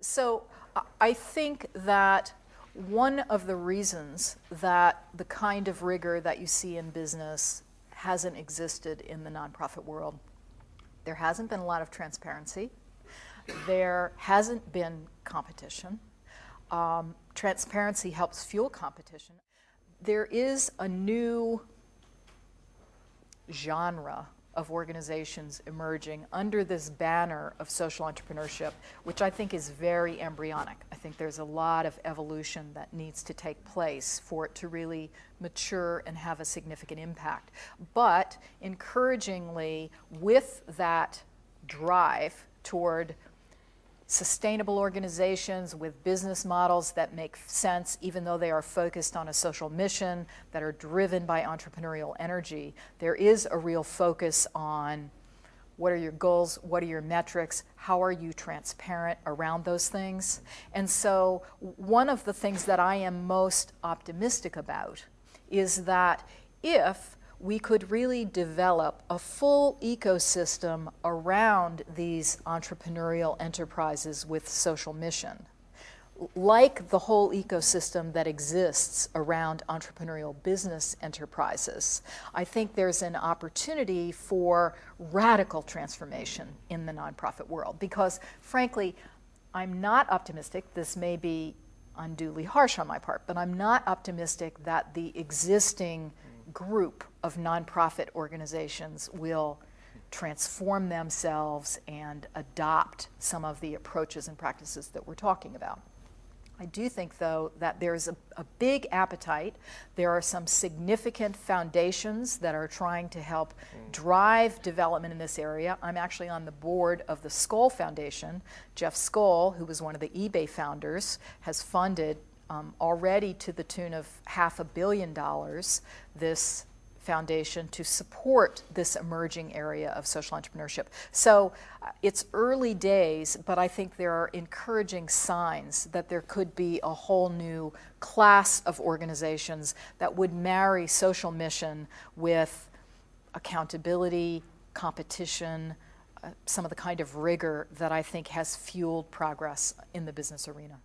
So I think that one of the reasons that the kind of rigor that you see in business hasn't existed in the nonprofit world, there hasn't been a lot of transparency. There hasn't been competition. Transparency helps fuel competition. There is a new genre of organizations emerging under this banner of social entrepreneurship, which I think is very embryonic. I think there's a lot of evolution that needs to take place for it to really mature and have a significant impact. But encouragingly, with that drive toward sustainable organizations with business models that make sense, even though they are focused on a social mission, that are driven by entrepreneurial energy, there is a real focus on what are your goals, what are your metrics, how are you transparent around those things. And so one of the things that I am most optimistic about is that if we could really develop a full ecosystem around these entrepreneurial enterprises with social mission, like the whole ecosystem that exists around entrepreneurial business enterprises. I think there's an opportunity for radical transformation in the nonprofit world because, frankly, I'm not optimistic. This may be unduly harsh on my part, but I'm not optimistic that the existing group of nonprofit organizations will transform themselves and adopt some of the approaches and practices that we're talking about. I do think, though, that there's a big appetite. There are some significant foundations that are trying to help drive development in this area. I'm actually on the board of the Skoll Foundation. Jeff Skoll, who was one of the eBay founders, has funded already to the tune of $500 million this foundation to support this emerging area of social entrepreneurship. So it's early days, but I think there are encouraging signs that there could be a whole new class of organizations that would marry social mission with accountability, competition, some of the kind of rigor that I think has fueled progress in the business arena.